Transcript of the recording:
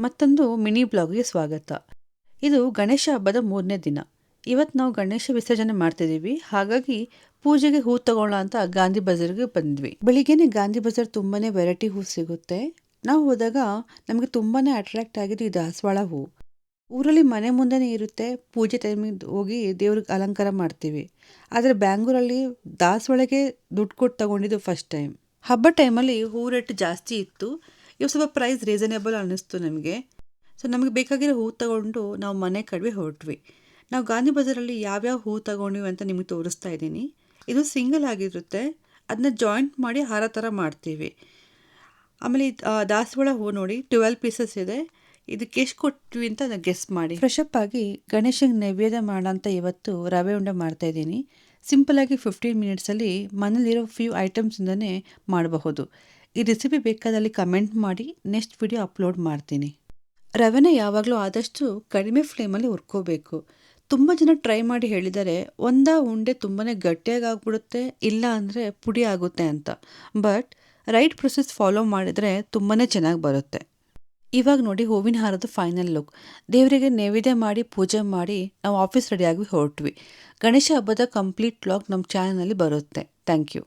ಮತ್ತೊಂದು ಮಿನಿ ಬ್ಲಾಗ್ಗೆ ಸ್ವಾಗತ. ಇದು ಗಣೇಶ ಹಬ್ಬದ 3ನೇ ದಿನ. ಇವತ್ತು ನಾವು ಗಣೇಶ ವಿಸರ್ಜನೆ ಮಾಡ್ತಿದ್ದೀವಿ. ಹಾಗಾಗಿ ಪೂಜೆಗೆ ಹೂ ತಗೊಳ್ಳೋ ಅಂತ ಗಾಂಧಿ ಬಜಾರ್ಗೆ ಬಂದ್ವಿ. ಬೆಳಿಗ್ಗೆನೆ ಗಾಂಧಿ ಬಜಾರ್ ತುಂಬಾನೇ ವೆರೈಟಿ ಹೂ ಸಿಗುತ್ತೆ. ನಾವು ಹೋದಾಗ ನಮಗೆ ತುಂಬಾನೇ ಅಟ್ರಾಕ್ಟ್ ಆಗಿದ್ದು ಈ ದಾಸವಾಳ ಹೂ. ಊರಲ್ಲಿ ಮನೆ ಮುಂದೆನೇ ಇರುತ್ತೆ. ಪೂಜೆ ಟೈಮಿಗೆ ಹೋಗಿ ದೇವ್ರಿಗೆ ಅಲಂಕಾರ ಮಾಡ್ತೀವಿ. ಆದರೆ ಬ್ಯಾಂಗ್ಳೂರಲ್ಲಿ ದಾಸವಾಳಗೆ ದುಡ್ಡು ಕೊಟ್ಟು ತಗೊಂಡಿದ್ದು ಫಸ್ಟ್ ಟೈಮ್. ಹಬ್ಬ ಟೈಮಲ್ಲಿ ಹೂ ರೇಟ್ ಜಾಸ್ತಿ ಇತ್ತು. ಇವು ಸ್ವಲ್ಪ ಪ್ರೈಸ್ ರೀಸನೇಬಲ್ ಅನ್ನಿಸ್ತು ನಮಗೆ. ಸೊ ನಮಗೆ ಬೇಕಾಗಿರೋ ಹೂ ತಗೊಂಡು ನಾವು ಮನೆ ಕಡೆಗೆ ಹೊರಟ್ವಿ. ನಾವು ಗಾಂಧಿ ಬಜಾರಲ್ಲಿ ಯಾವ್ಯಾವ ಹೂ ತಗೊಂಡಿವಿ ಅಂತ ನಿಮಗೆ ತೋರಿಸ್ತಾ ಇದ್ದೀನಿ. ಇದು ಸಿಂಗಲ್ ಆಗಿರುತ್ತೆ. ಅದನ್ನ ಜಾಯಿಂಟ್ ಮಾಡಿ ಹಾರ ಥರ ಮಾಡ್ತೀವಿ. ಆಮೇಲೆ ದಾಸವಾಳ ಹೂ ನೋಡಿ 12 ಪೀಸಸ್ ಇದೆ. ಇದಕ್ಕೆ ಎಷ್ಟು ಕೊಟ್ವಿ ಅಂತ ಅದನ್ನ ಗೆಸ್ ಮಾಡಿ. ಫ್ರೆಶ್ ಅಪ್ ಆಗಿ ಗಣೇಶಂಗೆ ನೈವೇದ್ಯ ಮಾಡೋಂಥ ಇವತ್ತು ರವೆ ಉಂಡೆ ಮಾಡ್ತಾ ಇದ್ದೀನಿ. ಸಿಂಪಲಾಗಿ 15 ಮಿನಿಟ್ಸಲ್ಲಿ ಮನೇಲಿರೋ ಫ್ಯೂ ಐಟಮ್ಸಿಂದನೇ ಮಾಡಬಹುದು. ಈ ರೆಸಿಪಿ ಬೇಕಾದಲ್ಲಿ ಕಮೆಂಟ್ ಮಾಡಿ, ನೆಕ್ಸ್ಟ್ ವಿಡಿಯೋ ಅಪ್ಲೋಡ್ ಮಾಡ್ತೀನಿ. ರವೆನ ಯಾವಾಗಲೂ ಆದಷ್ಟು ಕಡಿಮೆ ಫ್ಲೇಮಲ್ಲಿ ಹುರ್ಕೋಬೇಕು. ತುಂಬ ಜನ ಟ್ರೈ ಮಾಡಿ ಹೇಳಿದ್ದಾರೆ ಉಂಡೆ ತುಂಬಾ ಗಟ್ಟಿಯಾಗಿ ಆಗ್ಬಿಡುತ್ತೆ, ಇಲ್ಲ ಅಂದರೆ ಪುಡಿ ಆಗುತ್ತೆ ಅಂತ. ಬಟ್ ರೈಟ್ ಪ್ರೊಸೆಸ್ ಫಾಲೋ ಮಾಡಿದರೆ ತುಂಬಾ ಚೆನ್ನಾಗಿ ಬರುತ್ತೆ. ಇವಾಗ ನೋಡಿ ಹೂವಿನ ಹಾರದ ಫೈನಲ್ ಲುಕ್. ದೇವರಿಗೆ ನೈವೇದ್ಯ ಮಾಡಿ ಪೂಜೆ ಮಾಡಿ ನಾವು ಆಫೀಸ್ ರೆಡಿಯಾಗಿ ಹೊರಟ್ವಿ. ಗಣೇಶ ಹಬ್ಬದ ಕಂಪ್ಲೀಟ್ ವ್ಲಾಗ್ ನಮ್ಮ ಚಾನಲ್ನಲ್ಲಿ ಬರುತ್ತೆ. Thank you.